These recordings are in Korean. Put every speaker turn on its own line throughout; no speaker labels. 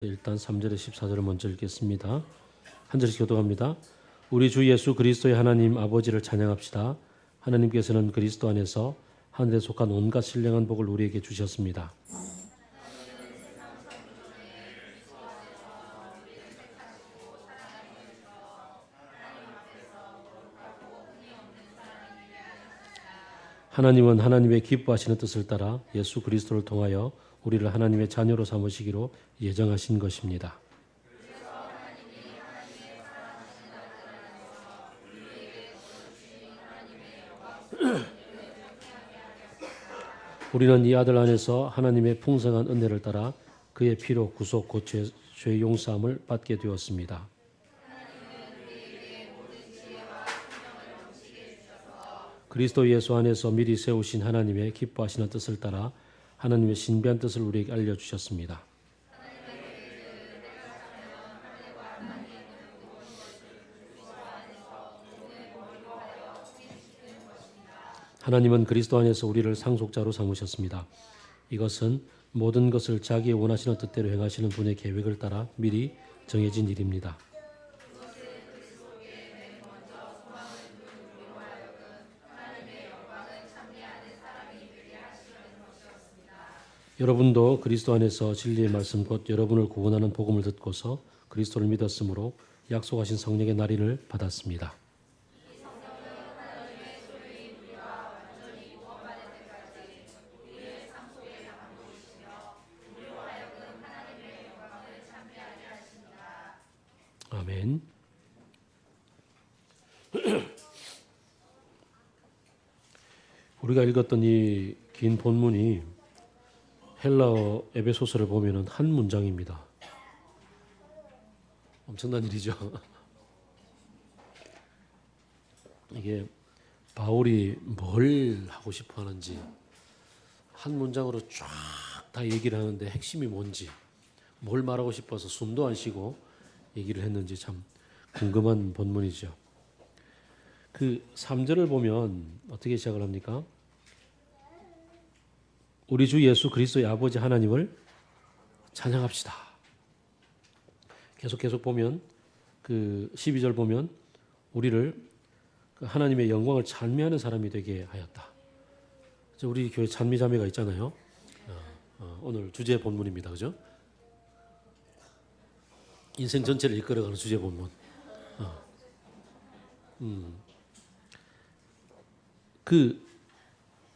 일단 3절에 14절을 먼저 읽겠습니다. 한 절씩 교독합니다. 우리 주 예수 그리스도의 하나님 아버지를 찬양합시다. 하나님께서는 그리스도 안에서 하늘에 속한 온갖 신령한 복을 우리에게 주셨습니다. 하나님은 하나님의 기뻐하시는 뜻을 따라 예수 그리스도를 통하여 우리를 하나님의 자녀로 삼으시기로 예정하신 것입니다. 우리는 이 아들 안에서 하나님의 풍성한 은혜를 따라 그의 피로 구속 곧 죄의 용서함을 받게 되었습니다. 그리스도 예수 안에서 미리 세우신 하나님의 기뻐하시는 뜻을 따라 하나님의 신비한 뜻을 우리에게 알려주셨습니다. 하나님은 그리스도 안에서 우리를 상속자로 삼으셨습니다. 이것은 모든 것을 자기의 원하시는 뜻대로 행하시는 분의 계획을 따라 미리 정해진 일입니다. 여러분도 그리스도 안에서 진리의 말씀 곧 여러분을 구원하는 복음을 듣고서 그리스도를 믿었으므로 약속하신 성령의 날인을 받았습니다. 아멘. 우리가 읽었던 이 긴 본문이 헬라어 에베소서를 보면은 한 문장입니다. 엄청난 일이죠. 이게 바울이 뭘 하고 싶어 하는지 한 문장으로 쫙 다 얘기를 하는데 핵심이 뭔지 뭘 말하고 싶어서 숨도 안 쉬고 얘기를 했는지 참 궁금한 본문이죠. 그 3절을 보면 어떻게 시작을 합니까? 우리 주 예수 그리스도의 아버지 하나님을 찬양합시다. 계속 보면 그 12절 보면 우리를 하나님의 영광을 찬미하는 사람이 되게 하였다. 우리 교회 찬미자매가 있잖아요. 오늘 주제 본문입니다. 그죠? 인생 전체를 이끌어가는 주제 본문. 그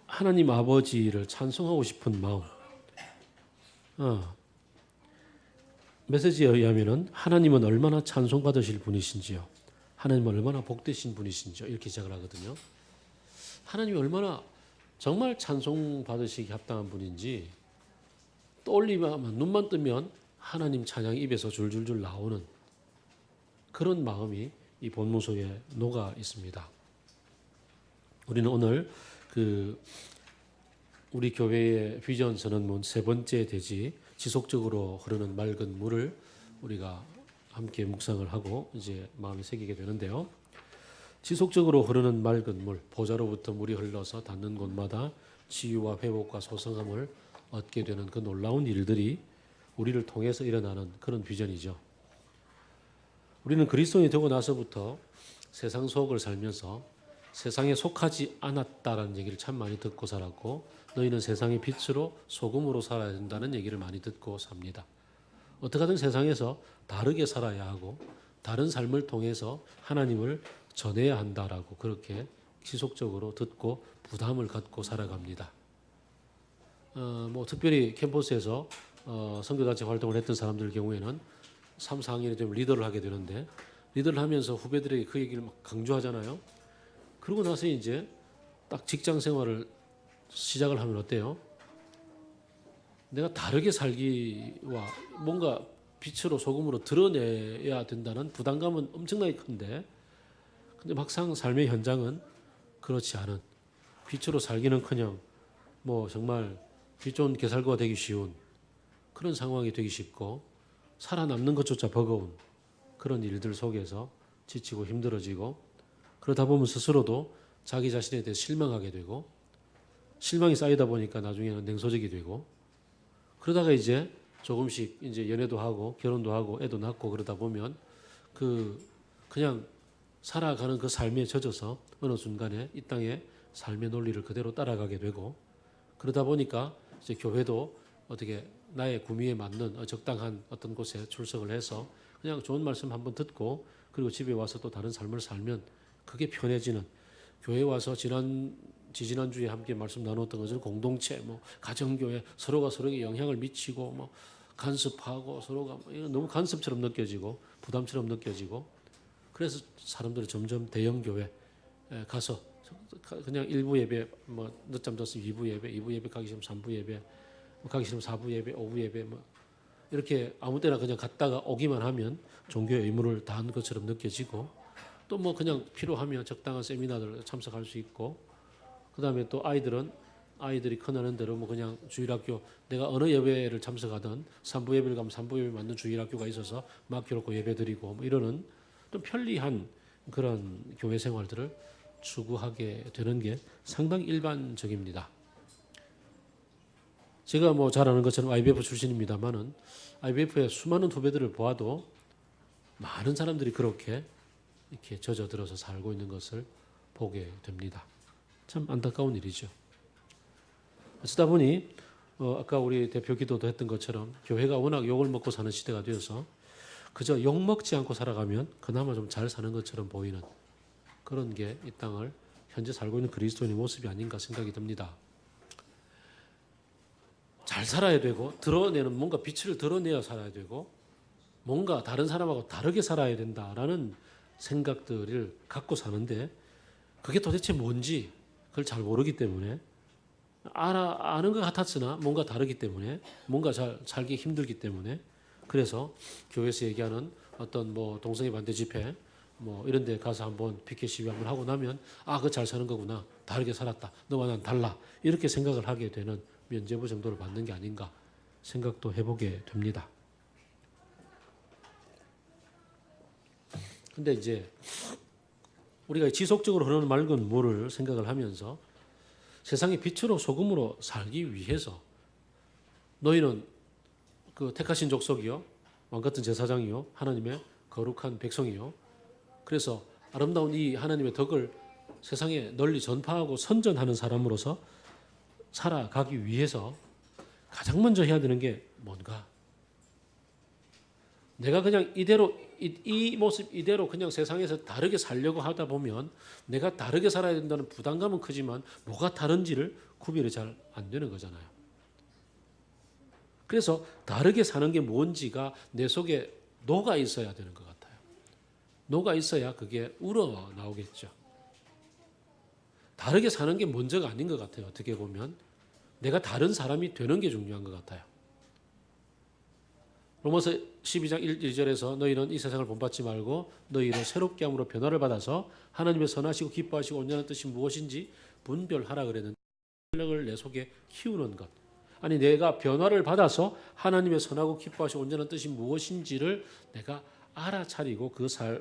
하나님 아버지를 찬송하고 싶은 마음. 메시지에 의하면은 하나님은 얼마나 찬송받으실 분이신지요. 하나님은 얼마나 복되신 분이신지요. 이렇게 시작을 하거든요. 하나님이 얼마나 정말 찬송받으시기 합당한 분인지 떠올리면 눈만 뜨면 하나님 찬양이 입에서 줄줄줄 나오는 그런 마음이 이 본문 속에 녹아 있습니다. 우리는 오늘 우리 교회의 비전 선언문 세 번째 대지 지속적으로 흐르는 맑은 물을 우리가 함께 묵상을 하고 이제 마음에 새기게 되는데요. 지속적으로 흐르는 맑은 물, 보좌로부터 물이 흘러서 닿는 곳마다 치유와 회복과 소성함을 얻게 되는 그 놀라운 일들이 우리를 통해서 일어나는 그런 비전이죠. 우리는 그리스도인이 되고 나서부터 세상 속을 살면서 세상에 속하지 않았다라는 얘기를 참 많이 듣고 살았고 너희는 세상의 빛으로 소금으로 살아야 된다는 얘기를 많이 듣고 삽니다. 어떻게 하든 세상에서 다르게 살아야 하고 다른 삶을 통해서 하나님을 전해야 한다라고 그렇게 지속적으로 듣고 부담을 갖고 살아갑니다. 특별히 캠퍼스에서 선교단체 활동을 했던 사람들 경우에는 3, 4학년이 되면 리더를 하게 되는데 리더를 하면서 후배들에게 그 얘기를 막 강조하잖아요. 그러고 나서 이제 딱 직장 생활을 시작을 하면 어때요? 내가 다르게 살기와 뭔가 빛으로 소금으로 드러내야 된다는 부담감은 엄청나게 큰데 근데 막상 삶의 현장은 그렇지 않은 빛으로 살기는커녕 정말 빛 좋은 개살구가 되기 쉬운 그런 상황이 되기 쉽고 살아남는 것조차 버거운 그런 일들 속에서 지치고 힘들어지고 그러다 보면 스스로도 자기 자신에 대해 실망하게 되고 실망이 쌓이다 보니까 나중에는 냉소적이 되고 그러다가 이제 조금씩 이제 연애도 하고 결혼도 하고 애도 낳고 그러다 보면 그냥 살아가는 그 삶에 젖어서 어느 순간에 이 땅의 삶의 논리를 그대로 따라가게 되고, 그러다 보니까 이제 교회도 어떻게 나의 구미에 맞는 적당한 어떤 곳에 출석을 해서 그냥 좋은 말씀 한번 듣고 그리고 집에 와서 또 다른 삶을 살면 그게 편해지는, 교회 와서 지지난주에 함께 말씀 나눴던 것은 공동체, 가정교회, 서로가 서로에게 영향을 미치고 간섭하고 서로가 이건 너무 간섭처럼 느껴지고 부담처럼 느껴지고, 그래서 사람들이 점점 대형교회 가서 그냥 1부 예배 늦잠 잤으면 2부 예배, 2부 예배 가기 싫으면 3부 예배, 가기 싫으면 4부 예배, 5부 예배 이렇게 아무 때나 그냥 갔다가 오기만 하면 종교의 의무를 다한 것처럼 느껴지고, 또 그냥 필요하면 적당한 세미나들 참석할 수 있고, 그다음에 또 아이들이 커나는 대로 그냥 주일학교 내가 어느 예배를 참석하든 3부 예배를 가면 3부 예배 맞는 주일학교가 있어서 맡겨놓고 예배 드리고 이러는 좀 편리한 그런 교회 생활들을 추구하게 되는 게 상당히 일반적입니다. 제가 잘 아는 것처럼 IBF 출신입니다만은 IBF의 수많은 후배들을 보아도 많은 사람들이 그렇게 이렇게 젖어들어서 살고 있는 것을 보게 됩니다. 참 안타까운 일이죠. 그러다 보니 아까 우리 대표 기도도 했던 것처럼 교회가 워낙 욕을 먹고 사는 시대가 되어서 그저 욕 먹지 않고 살아가면 그나마 좀 잘 사는 것처럼 보이는 그런 게 이 땅을 현재 살고 있는 그리스도인의 모습이 아닌가 생각이 듭니다. 잘 살아야 되고 드러내는 뭔가 빛을 드러내어 살아야 되고 뭔가 다른 사람하고 다르게 살아야 된다라는 생각들을 갖고 사는데 그게 도대체 뭔지 그걸 잘 모르기 때문에 아는 것 같았으나 뭔가 다르기 때문에 뭔가 잘 살기 힘들기 때문에 그래서 교회에서 얘기하는 어떤 동성애 반대 집회 이런 데 가서 한번 피켓 시위 한번 하고 나면 그거 잘 사는 거구나. 다르게 살았다. 너와 난 달라. 이렇게 생각을 하게 되는 면죄부 정도를 받는 게 아닌가 생각도 해보게 됩니다. 근데 이제 우리가 지속적으로 흐르는 맑은 물을 생각을 하면서 세상의 빛으로 소금으로 살기 위해서 너희는 그 택하신 족속이요 왕같은 제사장이요 하나님의 거룩한 백성이요, 그래서 아름다운 이 하나님의 덕을 세상에 널리 전파하고 선전하는 사람으로서 살아가기 위해서 가장 먼저 해야 되는 게 뭔가? 내가 그냥 이대로 이 모습 이대로 그냥 세상에서 다르게 살려고 하다 보면 내가 다르게 살아야 된다는 부담감은 크지만 뭐가 다른지를 구별이 잘 안 되는 거잖아요. 그래서 다르게 사는 게 뭔지가 내 속에 녹아 있어야 되는 것 같아요. 녹아 있어야 그게 우러 나오겠죠. 다르게 사는 게 먼저가 아닌 것 같아요. 어떻게 보면 내가 다른 사람이 되는 게 중요한 것 같아요. 로마서 12장 1절에서 너희는 이 세상을 본받지 말고 너희를 새롭게 함으로 변화를 받아서 하나님의 선하시고 기뻐하시고 온전한 뜻이 무엇인지 분별하라 그랬는데, 능력을 내 속에 키우는 것, 아니 내가 변화를 받아서 하나님의 선하고 기뻐하시고 온전한 뜻이 무엇인지를 내가 알아차리고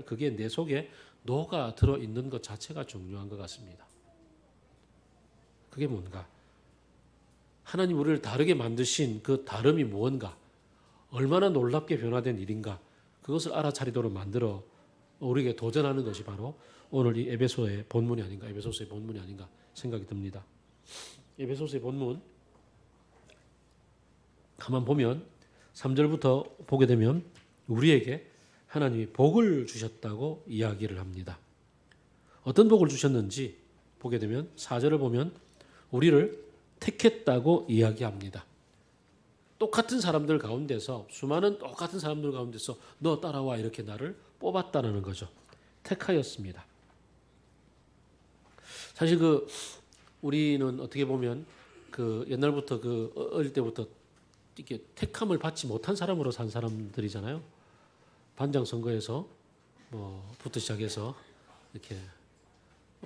그게 내 속에 녹아 들어 있는 것 자체가 중요한 것 같습니다. 그게 뭔가? 하나님 우리를 다르게 만드신 그 다름이 무언가? 얼마나 놀랍게 변화된 일인가? 그것을 알아차리도록 만들어 우리에게 도전하는 것이 바로 오늘 이 에베소의 본문이 아닌가, 에베소서의 본문이 아닌가 생각이 듭니다. 에베소서의 본문 가만 보면 3절부터 보게 되면 우리에게 하나님이 복을 주셨다고 이야기를 합니다. 어떤 복을 주셨는지 보게 되면 4절을 보면 우리를 택했다고 이야기합니다. 똑같은 사람들 가운데서, 수많은 똑같은 사람들 가운데서 너 따라와 이렇게 나를 뽑았다는 거죠. 택하였습니다. 사실 우리는 어떻게 보면 옛날부터 어릴 때부터 이렇게 택함을 받지 못한 사람으로 산 사람들이잖아요. 반장 선거에서 부터 시작해서 이렇게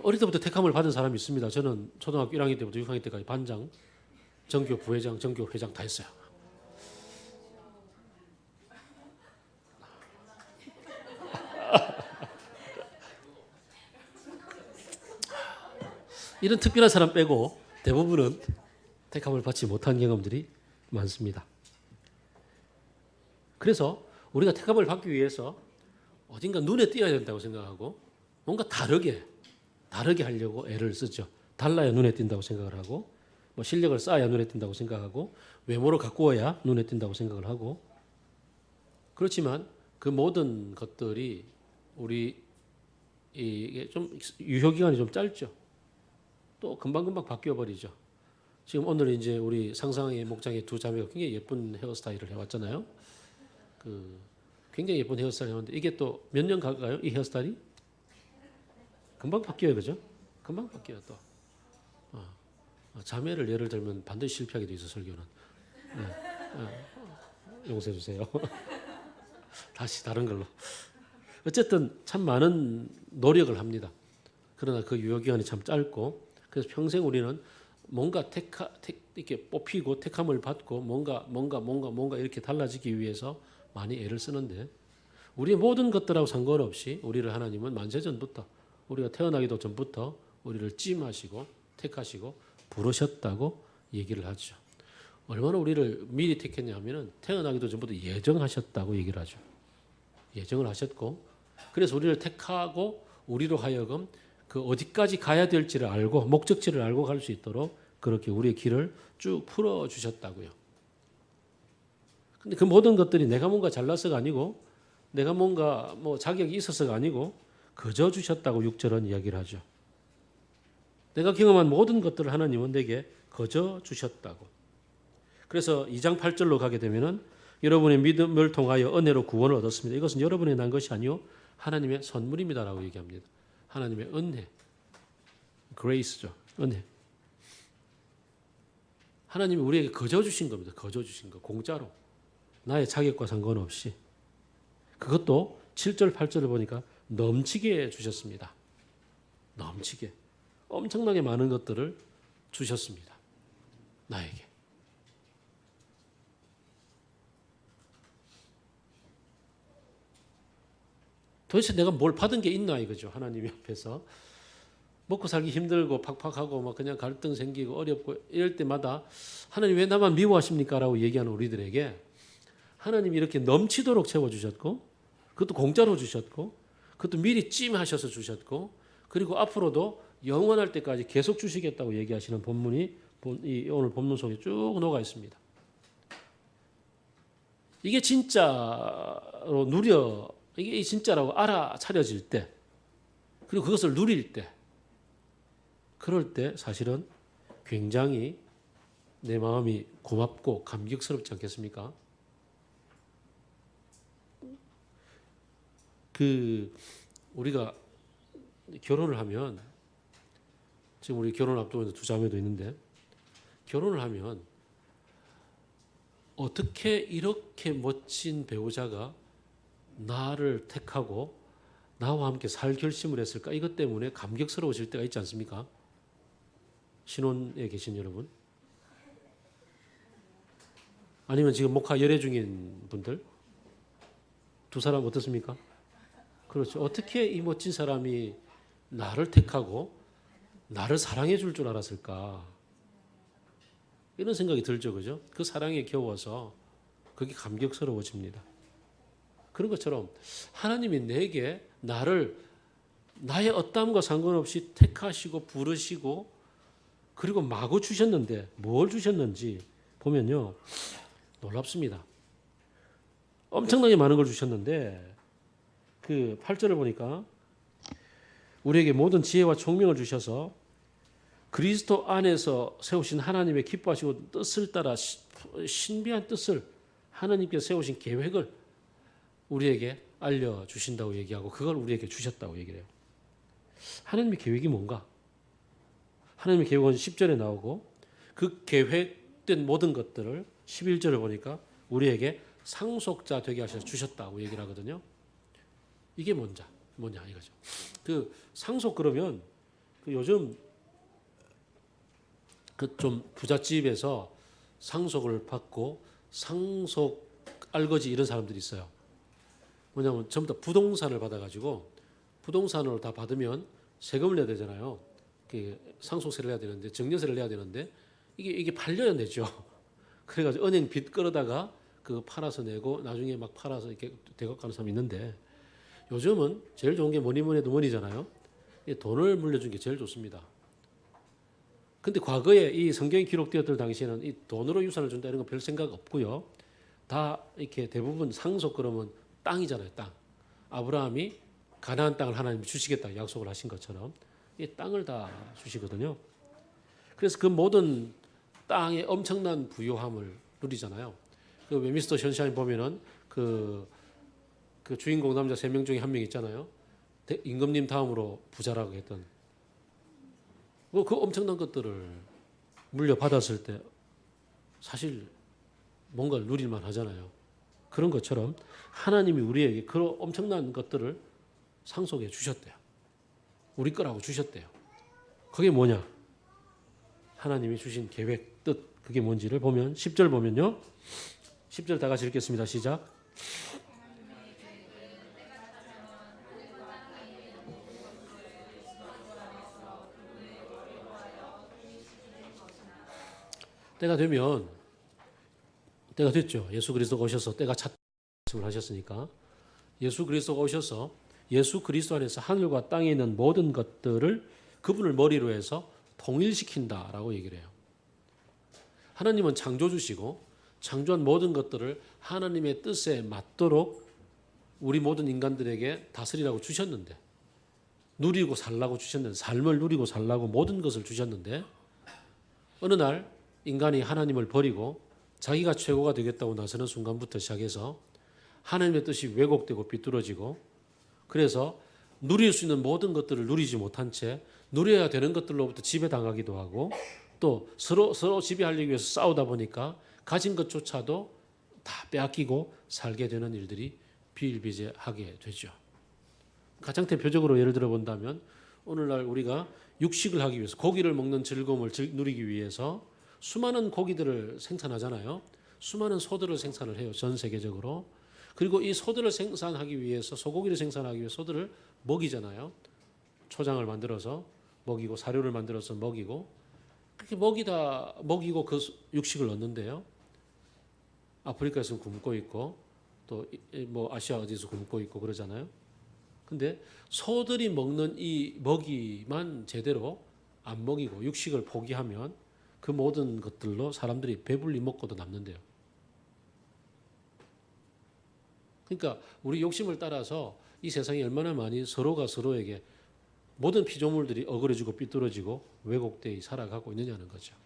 어릴 때부터 택함을 받은 사람이 있습니다. 저는 초등학교 1학년 때부터 6학년 때까지 반장, 전교 부회장, 전교 회장 다 했어요. 이런 특별한 사람 빼고 대부분은 택함을 받지 못한 경험들이 많습니다. 그래서 우리가 택함을 받기 위해서 어딘가 눈에 띄어야 된다고 생각하고 뭔가 다르게 하려고 애를 쓰죠. 달라야 눈에 띈다고 생각을 하고 뭐 실력을 쌓아야 눈에 띈다고 생각하고 외모를 가꾸어야 눈에 띈다고 생각을 하고 그렇지만 그 모든 것들이 우리 이게 좀 유효 기간이 좀 짧죠. 또 금방금방 바뀌어 버리죠. 지금 오늘 이제 우리 상상의 목장의 두 자매가 굉장히 예쁜 헤어스타일을 해왔잖아요. 굉장히 예쁜 헤어스타일 해왔는데 이게 또 몇 년 갈까요? 이 헤어스타일이 금방 바뀌어요, 그죠? 금방 바뀌어요 또. 자매를 예를 들면 반드시 실패하게 돼 있어 설교는. 용서해 주세요. 다시 다른 걸로. 어쨌든 참 많은 노력을 합니다. 그러나 그 유효 기간이 참 짧고 그래서 평생 우리는 뭔가 이렇게 뽑히고 택함을 받고 뭔가 이렇게 달라지기 위해서 많이 애를 쓰는데 우리의 모든 것들하고 상관없이 우리를 하나님은 만세전부터 우리가 태어나기도 전부터 우리를 찜하시고 택하시고 부르셨다고 얘기를 하죠. 얼마나 우리를 미리 택했냐 하면은 태어나기도 전부터 예정하셨다고 얘기를 하죠. 예정을 하셨고 그래서 우리를 택하고 우리로 하여금 그 어디까지 가야 될지를 알고 목적지를 알고 갈 수 있도록 그렇게 우리의 길을 쭉 풀어 주셨다고요. 근데 그 모든 것들이 내가 뭔가 잘나서가 아니고 내가 뭔가 뭐 자격이 있어서가 아니고 거저 주셨다고 6절은 이야기를 하죠. 내가 경험한 모든 것들을 하나님은 내게 거저 주셨다고. 그래서 2장 8절로 가게 되면은 여러분의 믿음을 통하여 은혜로 구원을 얻었습니다. 이것은 여러분의 난 것이 아니요 하나님의 선물입니다라고 얘기합니다. 하나님의 은혜, grace죠. 은혜. 하나님이 우리에게 거저 주신 겁니다. 거저 주신 거, 공짜로. 나의 자격과 상관없이. 그것도 7절, 8절을 보니까 넘치게 주셨습니다. 넘치게. 엄청나게 많은 것들을 주셨습니다. 나에게. 도대체 내가 뭘 받은 게 있나 이거죠. 하나님 앞에서. 먹고 살기 힘들고 팍팍하고 막 그냥 갈등 생기고 어렵고 이럴 때마다 하나님 왜 나만 미워하십니까? 라고 얘기하는 우리들에게 하나님이 이렇게 넘치도록 채워주셨고 그것도 공짜로 주셨고 그것도 미리 찜하셔서 주셨고 그리고 앞으로도 영원할 때까지 계속 주시겠다고 얘기하시는 본문이 오늘 본문 속에 쭉 녹아 있습니다. 이게 진짜로 이게 진짜라고 알아차려질 때 그리고 그것을 누릴 때 그럴 때 사실은 굉장히 내 마음이 고맙고 감격스럽지 않겠습니까? 우리가 결혼을 하면 지금 우리 결혼 앞두고 있는 두 자매도 있는데 결혼을 하면 어떻게 이렇게 멋진 배우자가 나를 택하고 나와 함께 살 결심을 했을까? 이것 때문에 감격스러워질 때가 있지 않습니까? 신혼에 계신 여러분 아니면 지금 목화 열애 중인 분들 두 사람 어떻습니까? 그렇죠. 어떻게 이 멋진 사람이 나를 택하고 나를 사랑해 줄 줄 알았을까? 이런 생각이 들죠. 그죠? 그 사랑에 겨워서 그게 감격스러워집니다. 그런 것처럼 하나님이 내게 나의 어떠함과 상관없이 택하시고 부르시고 그리고 마구 주셨는데 뭘 주셨는지 보면요. 놀랍습니다. 엄청나게 많은 걸 주셨는데 그 8절을 보니까 우리에게 모든 지혜와 총명을 주셔서 그리스도 안에서 세우신 하나님의 기뻐하시고 뜻을 따라 신비한 뜻을 하나님께 세우신 계획을 우리에게 알려주신다고 얘기하고 그걸 우리에게 주셨다고 얘기를 해요. 하나님의 계획이 뭔가? 하나님의 계획은 10절에 나오고 그 계획된 모든 것들을 11절을 보니까 우리에게 상속자 되게 하셔서 주셨다고 얘기를 하거든요. 이게 뭐냐 이거죠. 그 상속 그러면 요즘 좀 부잣집에서 상속을 받고 상속 알거지 이런 사람들이 있어요. 뭐냐면 전부 다 부동산을 받아가지고 부동산을 다 받으면 세금을 내야 되잖아요. 상속세를 내야 되는데 정년세를 내야 되는데 이게 8년 내죠. 그래가지고 은행 빚 끌어다가 그 팔아서 내고 나중에 막 팔아서 이렇게 대각 가는 사람이 있는데 요즘은 제일 좋은 게 뭐니 뭐니 해도 머니잖아요. 돈을 물려준 게 제일 좋습니다. 근데 과거에 이 성경이 기록되었던 당시에는 이 돈으로 유산을 준다 이런 거 별 생각 없고요. 다 이렇게 대부분 상속 그러면 땅이잖아요, 땅. 아브라함이 가나안 땅을 하나님이 주시겠다 약속을 하신 것처럼 이 땅을 다 주시거든요. 그래서 그 모든 땅의 엄청난 부요함을 누리잖아요. 그 웨미스터 션샤인 보면은 그 주인공 남자 3명 중에 한 명 있잖아요. 임금님 다음으로 부자라고 했던 그 엄청난 것들을 물려받았을 때 사실 뭔가를 누릴만 하잖아요. 그런 것처럼 하나님이 우리에게 그런 엄청난 것들을 상속해 주셨대요. 우리 거라고 주셨대요. 그게 뭐냐? 하나님이 주신 계획, 뜻, 그게 뭔지를 보면 10절 보면요. 10절 다 같이 읽겠습니다. 시작. 때가 되면 때가 됐죠. 예수 그리스도가 오셔서 때가 찼다고 말씀을 하셨으니까 예수 그리스도가 오셔서 예수 그리스도 안에서 하늘과 땅에 있는 모든 것들을 그분을 머리로 해서 통일시킨다라고 얘기를 해요. 하나님은 창조주시고 창조한 모든 것들을 하나님의 뜻에 맞도록 우리 모든 인간들에게 다스리라고 주셨는데 누리고 살라고 주셨는데 삶을 누리고 살라고 모든 것을 주셨는데 어느 날 인간이 하나님을 버리고 자기가 최고가 되겠다고 나서는 순간부터 시작해서 하나님의 뜻이 왜곡되고 비뚤어지고 그래서 누릴 수 있는 모든 것들을 누리지 못한 채 누려야 되는 것들로부터 지배당하기도 하고 또 서로 지배하려기 위해서 싸우다 보니까 가진 것조차도 다 빼앗기고 살게 되는 일들이 비일비재하게 되죠. 가장 대표적으로 예를 들어 본다면 오늘날 우리가 육식을 하기 위해서 고기를 먹는 즐거움을 누리기 위해서 수많은 고기들을 생산하잖아요. 수많은 소들을 생산을 해요. 전 세계적으로. 그리고 이 소들을 생산하기 위해서 소고기를 생산하기 위해서 소들을 먹이잖아요. 초장을 만들어서 먹이고 사료를 만들어서 먹이고 그렇게 먹이고 그 육식을 얻는데요. 아프리카에서는 굶고 있고 또 뭐 아시아 어디서 굶고 있고 그러잖아요. 근데 소들이 먹는 이 먹이만 제대로 안 먹이고 육식을 포기하면 그 모든 것들로 사람들이 배불리 먹고도 남는데요. 그러니까 우리 욕심을 따라서 이 세상에 얼마나 많이 서로가 서로에게 모든 피조물들이 어그러지고 삐뚤어지고 왜곡되어 살아가고 있느냐는 거죠.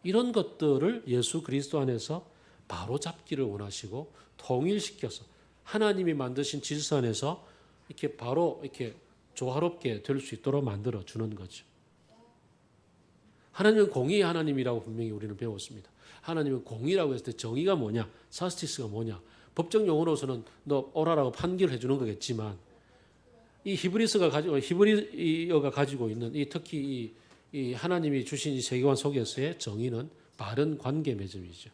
이런 것들을 예수 그리스도 안에서 바로 잡기를 원하시고 통일시켜서 하나님이 만드신 질서 안에서 이렇게 바로 이렇게 조화롭게 될 수 있도록 만들어 주는 거죠. 하나님은 공의의 하나님이라고 분명히 우리는 배웠습니다. 하나님은 공의라고 했을 때 정의가 뭐냐, 사스티스가 뭐냐, 법적 용어로서는 너 오라라고 판결해 주는 거겠지만 이 히브리어가 가지고 있는 이 특히 이 하나님이 주신 이 세계관 속에서의 정의는 바른 관계 맺음이죠.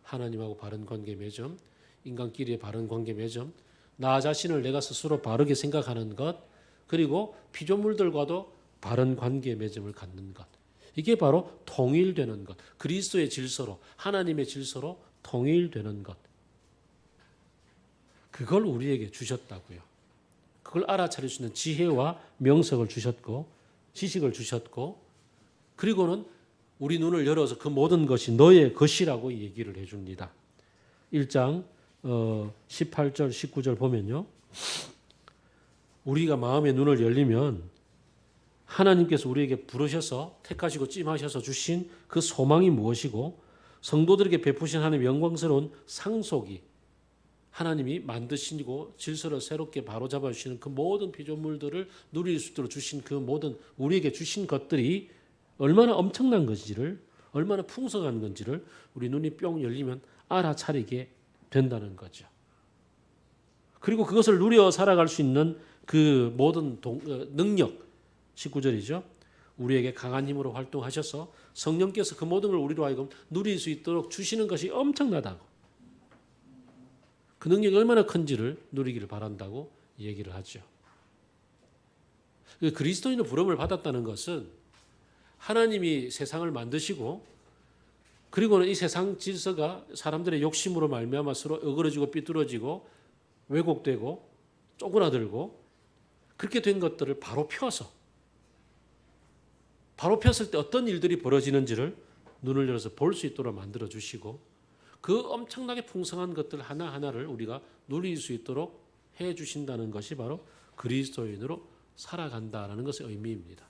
하나님하고 바른 관계 맺음, 인간끼리의 바른 관계 맺음, 나 자신을 내가 스스로 바르게 생각하는 것, 그리고 피조물들과도 바른 관계 맺음을 갖는 것. 이게 바로 통일되는 것. 그리스도의 질서로, 하나님의 질서로 통일되는 것. 그걸 우리에게 주셨다고요. 그걸 알아차릴 수 있는 지혜와 명석을 주셨고, 지식을 주셨고, 그리고는 우리 눈을 열어서 그 모든 것이 너의 것이라고 얘기를 해줍니다. 1장 18절, 19절 보면요. 우리가 마음의 눈을 열리면 하나님께서 우리에게 부르셔서 택하시고 찜하셔서 주신 그 소망이 무엇이고 성도들에게 베푸신 하나님의 영광스러운 상속이 하나님이 만드시고 질서를 새롭게 바로잡아 주시는 그 모든 피조물들을 누릴 수 있도록 주신 그 모든 우리에게 주신 것들이 얼마나 엄청난 건지를 얼마나 풍성한 건지를 우리 눈이 뿅 열리면 알아차리게 된다는 거죠. 그리고 그것을 누려 살아갈 수 있는 그 모든 능력 19절이죠. 우리에게 강한 힘으로 활동하셔서 성령께서 그 모든 걸 우리로 하여금 누릴 수 있도록 주시는 것이 엄청나다고. 그 능력이 얼마나 큰지를 누리기를 바란다고 얘기를 하죠. 그리스도인의 부름을 받았다는 것은 하나님이 세상을 만드시고 그리고는 이 세상 질서가 사람들의 욕심으로 말미암아 서로 어그러지고 삐뚤어지고 왜곡되고 쪼그라들고 그렇게 된 것들을 바로 폈을 때 어떤 일들이 벌어지는지를 눈을 열어서 볼 수 있도록 만들어 주시고 그 엄청나게 풍성한 것들 하나하나를 우리가 누릴 수 있도록 해 주신다는 것이 바로 그리스도인으로 살아간다라는 것의 의미입니다.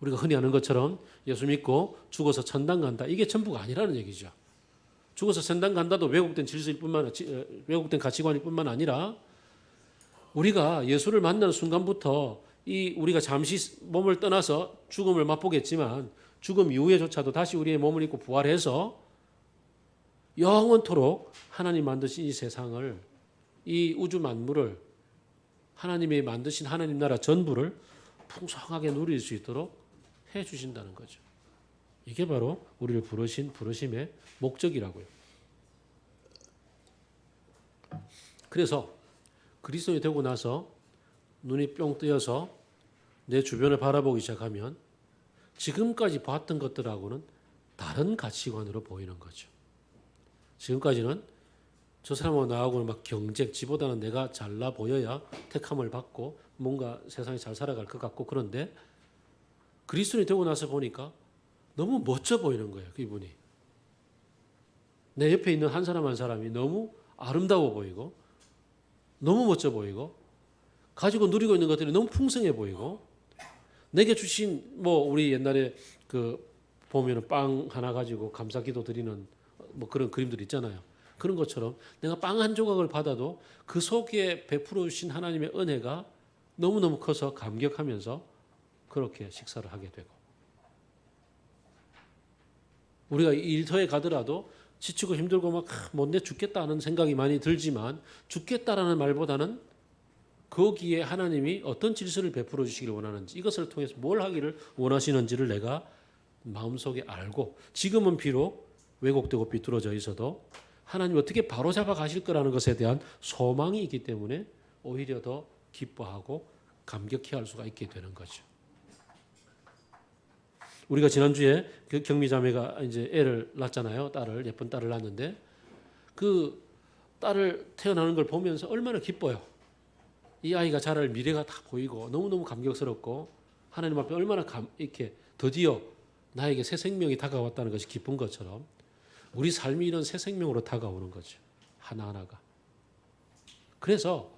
우리가 흔히 아는 것처럼 예수 믿고 죽어서 천당 간다. 이게 전부가 아니라는 얘기죠. 죽어서 천당 간다도 왜곡된 왜곡된 가치관일 뿐만 아니라 우리가 예수를 만나는 순간부터 우리가 잠시 몸을 떠나서 죽음을 맛보겠지만 죽음 이후에조차도 다시 우리의 몸을 입고 부활해서 영원토록 하나님 만드신 이 세상을, 이 우주 만물을, 하나님이 만드신 하나님 나라 전부를 풍성하게 누릴 수 있도록 해 주신다는 거죠. 이게 바로 우리를 부르신 부르심의 목적이라고요. 그래서 그리스도인이 되고 나서 눈이 뿅 뜨여서 내 주변을 바라보기 시작하면 지금까지 봤던 것들하고는 다른 가치관으로 보이는 거죠. 지금까지는 저 사람하고 나하고는 막 경쟁, 지보다는 내가 잘나 보여야 택함을 받고 뭔가 세상에 잘 살아갈 것 같고 그런데 그리스도인이 되고 나서 보니까 너무 멋져 보이는 거예요. 그분이. 내 옆에 있는 한 사람 한 사람이 너무 아름다워 보이고 너무 멋져 보이고 가지고 누리고 있는 것들이 너무 풍성해 보이고 내게 주신 우리 옛날에 보면은 빵 하나 가지고 감사기도 드리는 그런 그림들 있잖아요. 그런 것처럼 내가 빵 한 조각을 받아도 그 속에 베풀어 주신 하나님의 은혜가 너무너무 커서 감격하면서 그렇게 식사를 하게 되고 우리가 일터에 가더라도 지치고 힘들고 막 못내 죽겠다 하는 생각이 많이 들지만 죽겠다라는 말보다는 거기에 하나님이 어떤 질서를 베풀어 주시기를 원하는지 이것을 통해서 뭘 하기를 원하시는지를 내가 마음속에 알고 지금은 비록 왜곡되고 비뚤어져 있어도 하나님 어떻게 바로잡아 가실 거라는 것에 대한 소망이 있기 때문에 오히려 더 기뻐하고 감격해 할 수가 있게 되는 거죠. 우리가 지난주에 경미자매가 이제 애를 낳잖아요. 예쁜 딸을 낳는데 그 딸을 태어나는 걸 보면서 얼마나 기뻐요. 이 아이가 자랄 미래가 다 보이고 너무너무 감격스럽고 하나님 앞에 얼마나 이렇게 드디어 나에게 새 생명이 다가왔다는 것이 기쁜 것처럼 우리 삶이 이런 새 생명으로 다가오는 거죠. 하나하나가. 그래서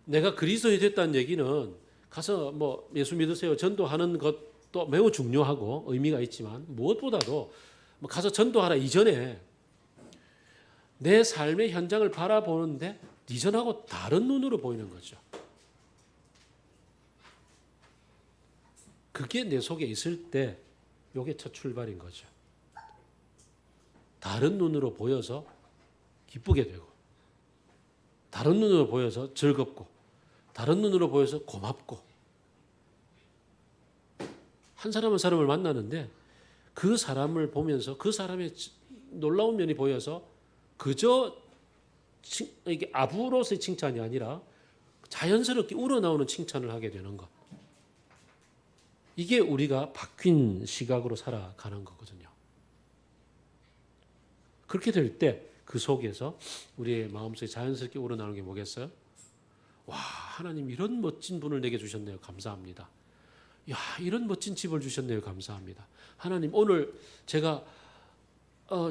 내가 그리스도인이 됐다는 얘기는 가서 예수 믿으세요 전도하는 것도 매우 중요하고 의미가 있지만 무엇보다도 가서 전도하라 이전에 내 삶의 현장을 바라보는데 이전하고 다른 눈으로 보이는 거죠. 그게 내 속에 있을 때 이게 첫 출발인 거죠. 다른 눈으로 보여서 기쁘게 되고 다른 눈으로 보여서 즐겁고 다른 눈으로 보여서 고맙고 한 사람 한 사람을 만나는데 그 사람을 보면서 그 사람의 놀라운 면이 보여서 그저 이게 아부로서의 칭찬이 아니라 자연스럽게 우러나오는 칭찬을 하게 되는 것. 이게 우리가 바뀐 시각으로 살아가는 거거든요. 그렇게 될 때 그 속에서 우리의 마음속에 자연스럽게 우러나오는 게 뭐겠어요? 와, 하나님 이런 멋진 분을 내게 주셨네요. 감사합니다. 야, 이런 멋진 집을 주셨네요. 감사합니다. 하나님 오늘 제가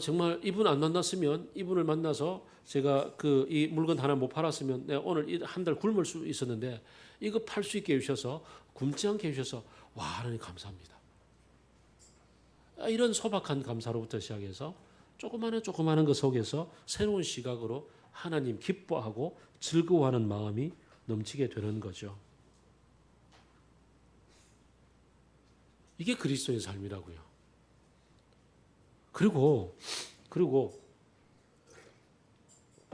정말 이분 안 만났으면 이분을 만나서 제가 이 물건 하나 못 팔았으면 내가 오늘 한 달 굶을 수 있었는데 이거 팔 수 있게 해주셔서 굶지 않게 해주셔서 와 하나님 감사합니다. 이런 소박한 감사로부터 시작해서 조그마한 것 속에서 새로운 시각으로 하나님 기뻐하고 즐거워하는 마음이 넘치게 되는 거죠. 이게 그리스도의 삶이라고요. 그리고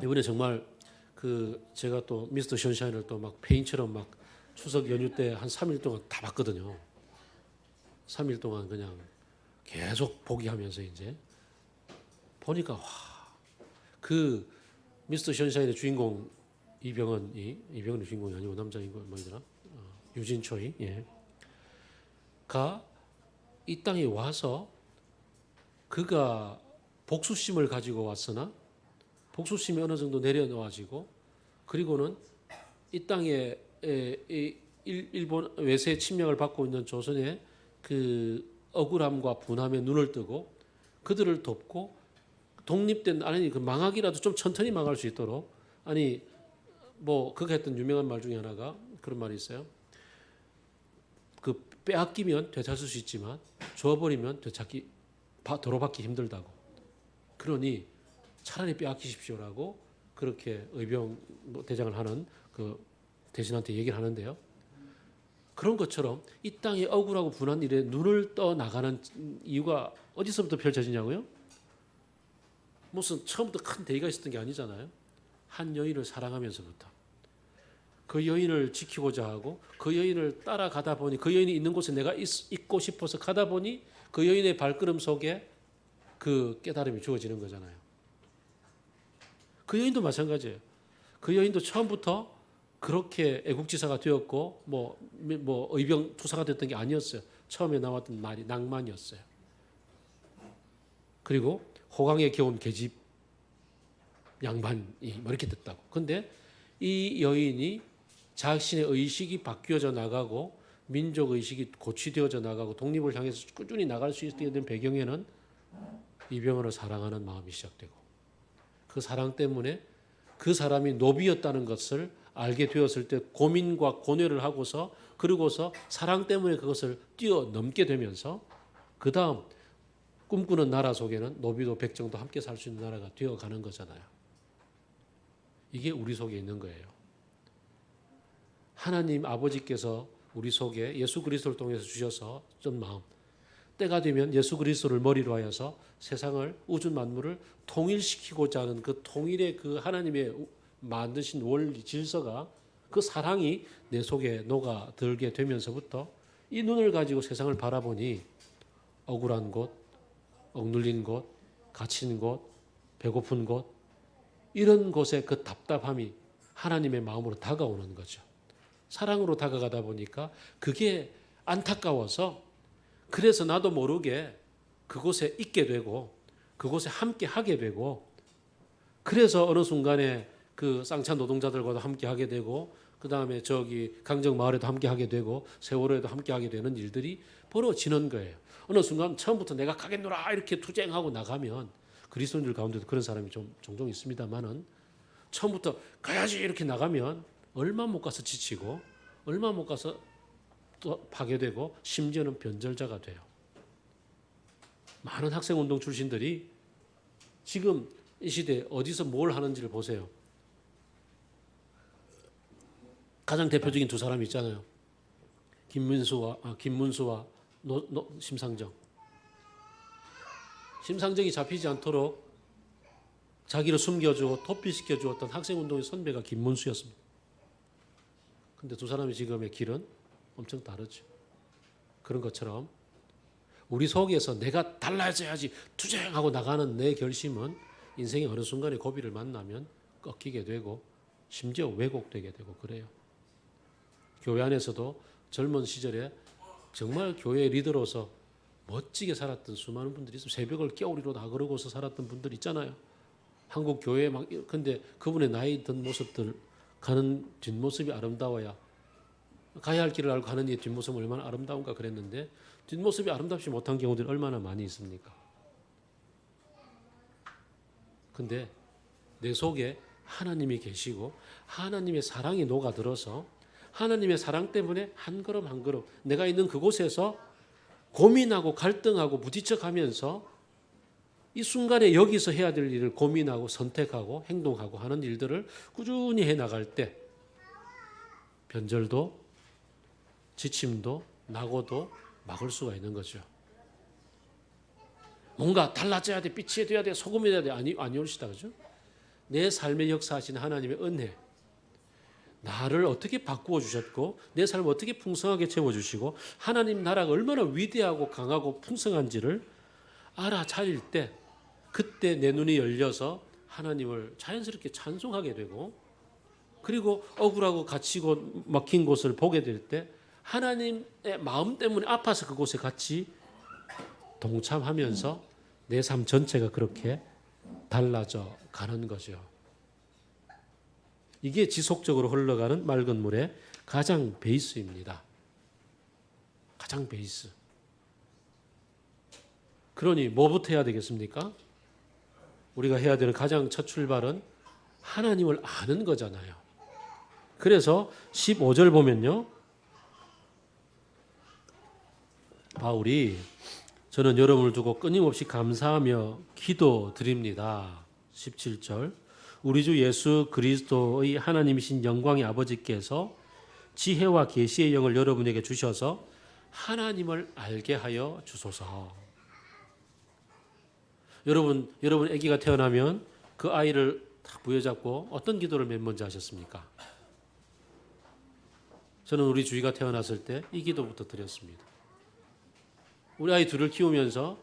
이번에 정말 제가 또 미스터 션샤인을 또 막 페인처럼 막 추석 연휴 때 한 3일 동안 다 봤거든요. 3일 동안 그냥 계속 보기 하면서 이제 보니까 미스터 션샤인의 주인공 이병헌의 주인공이 아니고 남자인 거 뭐더라? 유진초이 가 이 땅에 와서 그가 복수심을 가지고 왔으나 복수심이 어느 정도 내려놓아지고 그리고는 이 땅에 일본 외세 침략을 받고 있는 조선의 그 억울함과 분함에 눈을 뜨고 그들을 돕고 독립된 아니 그 망하기라도 좀 천천히 망할 수 있도록 아니 뭐 그가 했던 유명한 말 중에 하나가 그런 말이 있어요. 그 빼앗기면 되찾을 수 있지만 줘버리면 도로받기 힘들다고. 그러니 차라리 빼앗기십시오라고 그렇게 의병 대장을 하는 그 대신한테 얘기를 하는데요. 그런 것처럼 이 땅에 억울하고 분한 일에 눈을 떠 나가는 이유가 어디서부터 펼쳐지냐고요? 무슨 처음부터 큰 대의가 있었던 게 아니잖아요. 한 여인을 사랑하면서부터 그 여인을 지키고자 하고 그 여인을 따라가다 보니 그 여인이 있는 곳에 내가 있고 싶어서 가다 보니 그 여인의 발걸음 속에 그 깨달음이 주어지는 거잖아요. 그 여인도 마찬가지예요. 그 여인도 처음부터 그렇게 애국지사가 되었고 뭐 의병 투사가 됐던 게 아니었어요. 처음에 나왔던 말이 낭만이었어요. 그리고 호강에 겨운 계집 양반이 뭐 이렇게 됐다고. 근데 이 여인이 자신의 의식이 바뀌어져 나가고 민족 의식이 고취되어져 나가고 독립을 향해서 꾸준히 나갈 수 있게 된 배경에는 이병헌을 사랑하는 마음이 시작되고 그 사랑 때문에 그 사람이 노비였다는 것을 알게 되었을 때 고민과 고뇌를 하고서 그러고서 사랑 때문에 그것을 뛰어넘게 되면서 그 다음 꿈꾸는 나라 속에는 노비도 백정도 함께 살 수 있는 나라가 되어가는 거잖아요. 이게 우리 속에 있는 거예요. 하나님 아버지께서 우리 속에 예수 그리스도를 통해서 주셔서 전 마음 때가 되면 예수 그리스도를 머리로 하여서 세상을 우주 만물을 통일시키고자 하는 그 통일의 그 하나님의 만드신 원리 질서가 그 사랑이 내 속에 녹아들게 되면서부터 이 눈을 가지고 세상을 바라보니 억울한 곳, 억눌린 곳, 갇힌 곳, 배고픈 곳 이런 곳에 그 답답함이 하나님의 마음으로 다가오는 거죠. 사랑으로 다가가다 보니까 그게 안타까워서 그래서 나도 모르게 그곳에 있게 되고 그곳에 함께 하게 되고 그래서 어느 순간에 그 쌍차 노동자들과도 함께 하게 되고 그 다음에 저기 강정마을에도 함께 하게 되고 세월호에도 함께 하게 되는 일들이 벌어지는 거예요. 어느 순간 처음부터 내가 가겠노라 이렇게 투쟁하고 나가면 그리스도인들 가운데도 그런 사람이 좀 종종 있습니다만은 처음부터 가야지 이렇게 나가면 얼마 못 가서 지치고 얼마 못 가서 또 파괴되고 심지어는 변절자가 돼요. 많은 학생운동 출신들이 지금 이 시대에 어디서 뭘 하는지를 보세요. 가장 대표적인 두 사람이 있잖아요. 김문수와 심상정. 심상정이 잡히지 않도록 자기를 숨겨주고 도피시켜 주었던 학생운동의 선배가 김문수였습니다. 근데 두 사람의 지금의 길은 엄청 다르죠. 그런 것처럼 우리 속에서 내가 달라져야지 투쟁하고 나가는 내 결심은 인생의 어느 순간에 고비를 만나면 꺾이게 되고 심지어 왜곡되게 되고 그래요. 교회 안에서도 젊은 시절에 정말 교회 리더로서 멋지게 살았던 수많은 분들이 있어요. 새벽을 깨우리로 나그러고서 살았던 분들 있잖아요. 한국 교회에 막 근데 그분의 나이 든 모습들 가는 뒷모습이 아름다워야 가야 할 길을 알고 가는 이 뒷모습은 얼마나 아름다운가 그랬는데 뒷모습이 아름답지 못한 경우들이 얼마나 많이 있습니까? 근데 내 속에 하나님이 계시고 하나님의 사랑이 녹아들어서 하나님의 사랑 때문에 한 걸음 한 걸음 내가 있는 그곳에서 고민하고 갈등하고 부딪혀가면서 이 순간에 여기서 해야 될 일을 고민하고 선택하고 행동하고 하는 일들을 꾸준히 해나갈 때 변절도 지침도 낙오도 막을 수가 있는 거죠. 뭔가 달라져야 돼, 빛이 돼야 돼, 소금이 돼야 돼 아니올시다 그죠? 내 삶의 역사하시는 하나님의 은혜 나를 어떻게 바꾸어 주셨고 내 삶을 어떻게 풍성하게 채워주시고 하나님 나라가 얼마나 위대하고 강하고 풍성한지를 알아차릴 때 그때 내 눈이 열려서 하나님을 자연스럽게 찬송하게 되고 그리고 억울하고 갇히고 막힌 곳을 보게 될 때 하나님의 마음 때문에 아파서 그곳에 같이 동참하면서 내 삶 전체가 그렇게 달라져 가는 거죠. 이게 지속적으로 흘러가는 맑은 물의 가장 베이스입니다. 가장 베이스. 그러니 뭐부터 해야 되겠습니까? 우리가 해야 되는 가장 첫 출발은 하나님을 아는 거잖아요. 그래서 15절 보면요. 바울이 저는 여러분을 두고 끊임없이 감사하며 기도드립니다. 17절 우리 주 예수 그리스도의 하나님이신 영광의 아버지께서 지혜와 계시의 영을 여러분에게 주셔서 하나님을 알게 하여 주소서. 여러분 아기가 태어나면 그 아이를 딱 부여잡고 어떤 기도를 맨 먼저 하셨습니까? 저는 우리 주희가 태어났을 때 이 기도부터 드렸습니다. 우리 아이 둘을 키우면서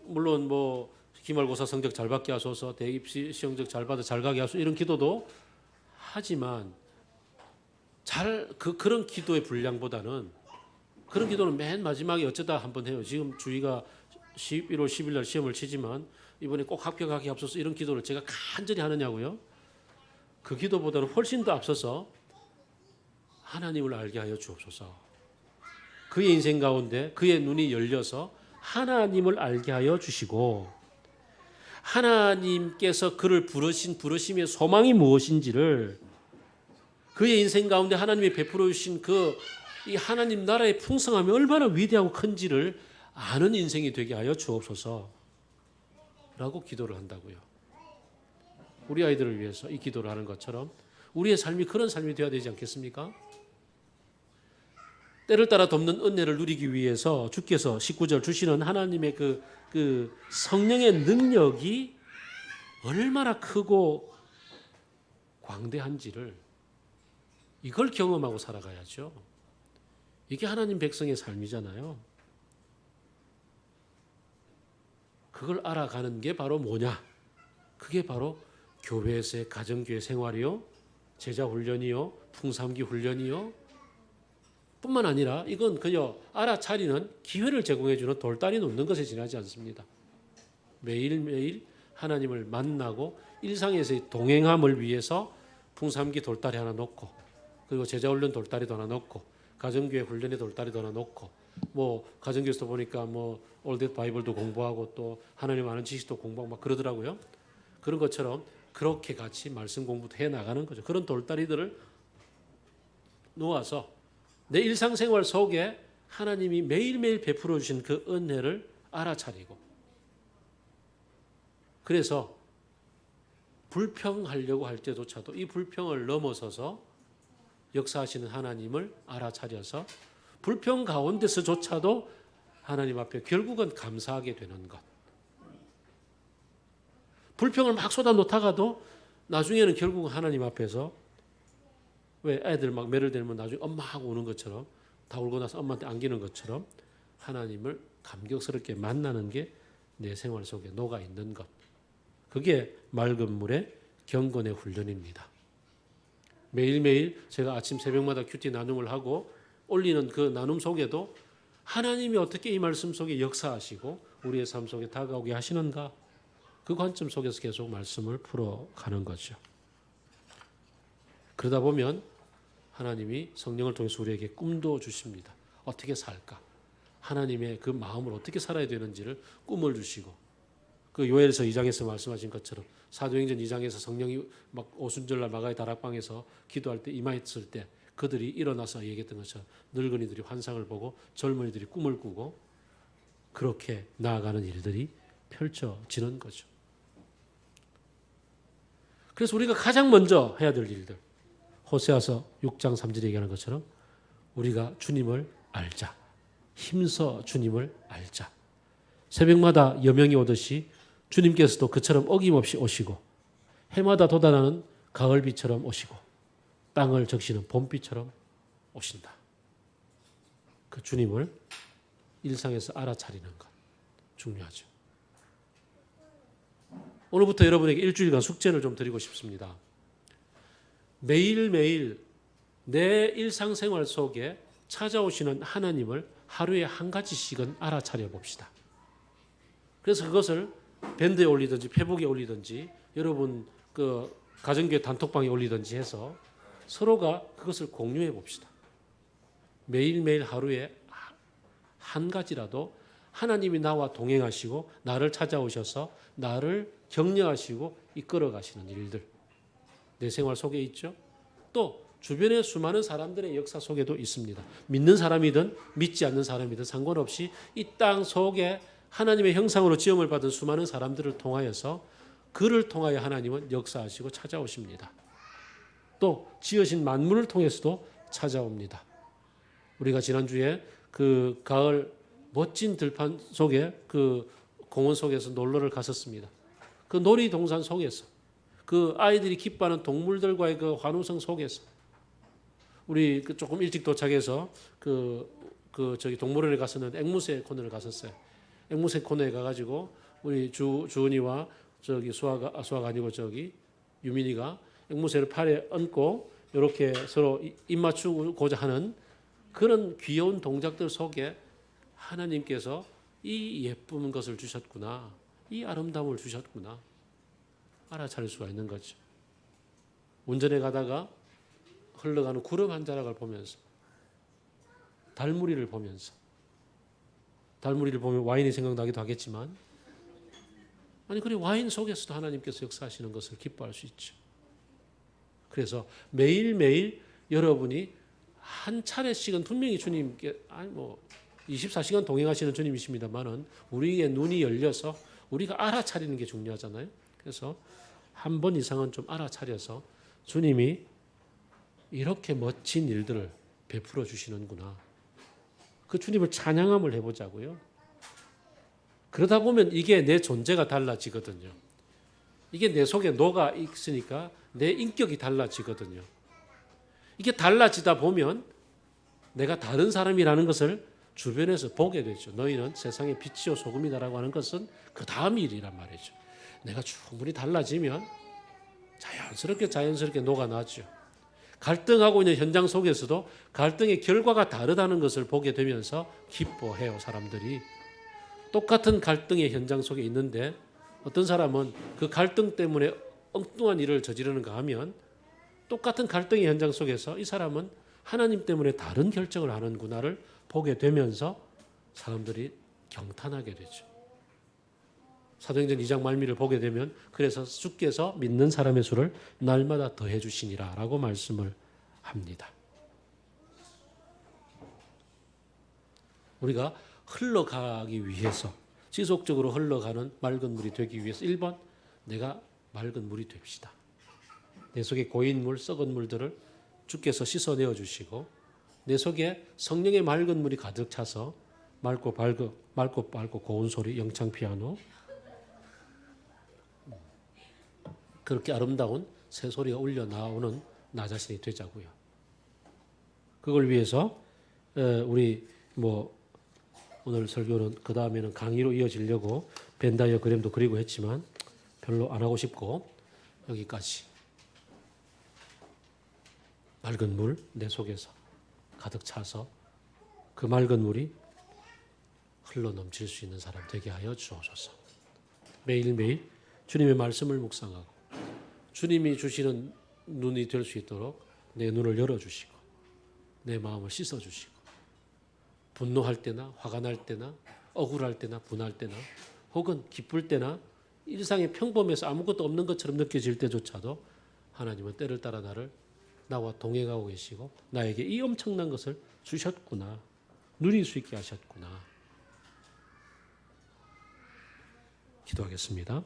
물론 뭐 기말고사 성적 잘 받게 하소서, 대입시 시험적 잘 받아 잘 가게 하소서 이런 기도도 하지만 그런 기도의 분량보다는 그런 기도는 맨 마지막에 어쩌다 한번 해요. 지금 주희가 11월 10일 날 시험을 치지만 이번에 꼭 합격하게 하소서 이런 기도를 제가 간절히 하느냐고요. 그 기도보다는 훨씬 더 앞서서 하나님을 알게 하여 주옵소서. 그의 인생 가운데 그의 눈이 열려서 하나님을 알게 하여 주시고 하나님께서 그를 부르심의 소망이 무엇인지를 그의 인생 가운데 하나님이 베풀어 주신 이 하나님 나라의 풍성함이 얼마나 위대하고 큰지를 아는 인생이 되게 하여 주옵소서 라고 기도를 한다고요. 우리 아이들을 위해서 이 기도를 하는 것처럼 우리의 삶이 그런 삶이 되어야 되지 않겠습니까? 때를 따라 돕는 은혜를 누리기 위해서 주께서 19절 주시는 하나님의 그 성령의 능력이 얼마나 크고 광대한지를 이걸 경험하고 살아가야죠. 이게 하나님 백성의 삶이잖아요. 그걸 알아가는 게 바로 뭐냐? 그게 바로 교회에서의 가정교회 생활이요, 제자 훈련이요, 풍삼기 훈련이요. 뿐만 아니라 이건 그저 알아차리는 기회를 제공해 주는 돌다리 놓는 것에 지나지 않습니다. 매일매일 하나님을 만나고 일상에서의 동행함을 위해서 풍삼기 돌다리 하나 놓고 그리고 제자 훈련 돌다리도 하나 놓고 가정교회 훈련의 돌다리도 하나 놓고 뭐 가정교회에서 보니까 뭐 올드 바이블도 공부하고 또 하나님 아는 지식도 공부하고 막 그러더라고요. 그런 것처럼 그렇게 같이 말씀 공부도 해 나가는 거죠. 그런 돌다리들을 놓아서 내 일상생활 속에 하나님이 매일매일 베풀어 주신 그 은혜를 알아차리고 그래서 불평하려고 할 때조차도 이 불평을 넘어서서 역사하시는 하나님을 알아차려서 불평 가운데서조차도 하나님 앞에 결국은 감사하게 되는 것. 불평을 막 쏟아놓다가도 나중에는 결국은 하나님 앞에서 왜 애들 막 매를 대면 나중에 엄마하고 우는 것처럼 다 울고 나서 엄마한테 안기는 것처럼 하나님을 감격스럽게 만나는 게 내 생활 속에 녹아 있는 것. 그게 맑은 물의 경건의 훈련입니다. 매일매일 제가 아침 새벽마다 큐티 나눔을 하고 올리는 그 나눔 속에도 하나님이 어떻게 이 말씀 속에 역사하시고 우리의 삶 속에 다가오게 하시는가 그 관점 속에서 계속 말씀을 풀어가는 거죠. 그러다 보면 하나님이 성령을 통해서 우리에게 꿈도 주십니다. 어떻게 살까? 하나님의 그 마음을 어떻게 살아야 되는지를 꿈을 주시고 그 요엘서 2장에서 말씀하신 것처럼 사도행전 2장에서 성령이 막 오순절날 마가의 다락방에서 기도할 때 임하였을 때 그들이 일어나서 얘기했던 것처럼 늙은이들이 환상을 보고 젊은이들이 꿈을 꾸고 그렇게 나아가는 일들이 펼쳐지는 거죠. 그래서 우리가 가장 먼저 해야 될 일들 호세아서 6장 3절에 얘기하는 것처럼 우리가 주님을 알자. 힘써 주님을 알자. 새벽마다 여명이 오듯이 주님께서도 그처럼 어김없이 오시고 해마다 돋아나는 가을비처럼 오시고 땅을 적시는 봄비처럼 오신다. 그 주님을 일상에서 알아차리는 것 중요하죠. 오늘부터 여러분에게 일주일간 숙제를 좀 드리고 싶습니다. 매일매일 내 일상생활 속에 찾아오시는 하나님을 하루에 한 가지씩은 알아차려 봅시다. 그래서 그것을 밴드에 올리든지 페북에 올리든지 여러분 그 가정교회 단톡방에 올리든지 해서 서로가 그것을 공유해 봅시다. 매일매일 하루에 한 가지라도 하나님이 나와 동행하시고 나를 찾아오셔서 나를 격려하시고 이끌어 가시는 일들 내 생활 속에 있죠. 또 주변의 수많은 사람들의 역사 속에도 있습니다. 믿는 사람이든 믿지 않는 사람이든 상관없이 이 땅 속에 하나님의 형상으로 지음을 받은 수많은 사람들을 통하여서 그를 통하여 하나님은 역사하시고 찾아오십니다. 또 지으신 만물을 통해서도 찾아옵니다. 우리가 지난주에 그 가을 멋진 들판 속에 그 공원 속에서 놀러를 갔었습니다. 그 놀이동산 속에서 그 아이들이 기뻐하는 동물들과의 그 환호성 속에서 우리 그 조금 일찍 도착해서 저기 동물원에 가서는 앵무새 코너를 갔었어요. 앵무새 코너에 가가지고 우리 주은이와 저기 수아가 아니고 저기 유민이가 앵무새를 팔에 얹고 이렇게 서로 입 맞추고자 하는 그런 귀여운 동작들 속에 하나님께서 이 예쁜 것을 주셨구나, 이 아름다움을 주셨구나 알아차릴 수가 있는 거죠. 운전해 가다가 흘러가는 구름 한 자락을 보면서 달무리를 보면 와인이 생각나기도 하겠지만 아니 그래 와인 속에서도 하나님께서 역사하시는 것을 기뻐할 수 있죠. 그래서 매일매일 여러분이 한 차례씩은 분명히 주님께 24시간 동행하시는 주님이십니다만은 우리의 눈이 열려서 우리가 알아차리는 게 중요하잖아요. 그래서 한 번 이상은 좀 알아차려서 주님이 이렇게 멋진 일들을 베풀어 주시는구나. 그 주님을 찬양함을 해보자고요. 그러다 보면 이게 내 존재가 달라지거든요. 이게 내 속에 녹아 있으니까 내 인격이 달라지거든요. 이게 달라지다 보면 내가 다른 사람이라는 것을 주변에서 보게 되죠. 너희는 세상의 빛이요 소금이다라고 하는 것은 그 다음 일이란 말이죠. 내가 충분히 달라지면 자연스럽게 녹아나죠. 갈등하고 있는 현장 속에서도 갈등의 결과가 다르다는 것을 보게 되면서 기뻐해요. 사람들이 똑같은 갈등의 현장 속에 있는데 어떤 사람은 그 갈등 때문에 엉뚱한 일을 저지르는가 하면 똑같은 갈등의 현장 속에서 이 사람은 하나님 때문에 다른 결정을 하는구나를 보게 되면서 사람들이 경탄하게 되죠. 사도행전 2장 말미를 보게 되면 그래서 주께서 믿는 사람의 수를 날마다 더해 주시니라 라고 말씀을 합니다. 우리가 흘러가기 위해서 지속적으로 흘러가는 맑은 물이 되기 위해서 1번 내가 맑은 물이 됩시다. 내 속에 고인 물, 썩은 물들을 주께서 씻어내어 주시고 내 속에 성령의 맑은 물이 가득 차서 맑고 고운 소리, 영창 피아노 그렇게 아름다운 새 소리가 울려 나오는 나 자신이 되자고요. 그걸 위해서 우리 오늘 설교는 그 다음에는 강의로 이어지려고 벤다이어 그램도 그리고 했지만 별로 안 하고 싶고 여기까지 맑은 물 내 속에서 가득 차서 그 맑은 물이 흘러 넘칠 수 있는 사람 되게 하여 주옵소서. 매일매일 주님의 말씀을 묵상하고 주님이 주시는 눈이 될 수 있도록 내 눈을 열어주시고 내 마음을 씻어주시고 분노할 때나 화가 날 때나 억울할 때나 분할 때나 혹은 기쁠 때나 일상의 평범해서 아무것도 없는 것처럼 느껴질 때조차도 하나님은 때를 따라 나와 동행하고 계시고 나에게 이 엄청난 것을 주셨구나. 누릴 수 있게 하셨구나. 기도하겠습니다.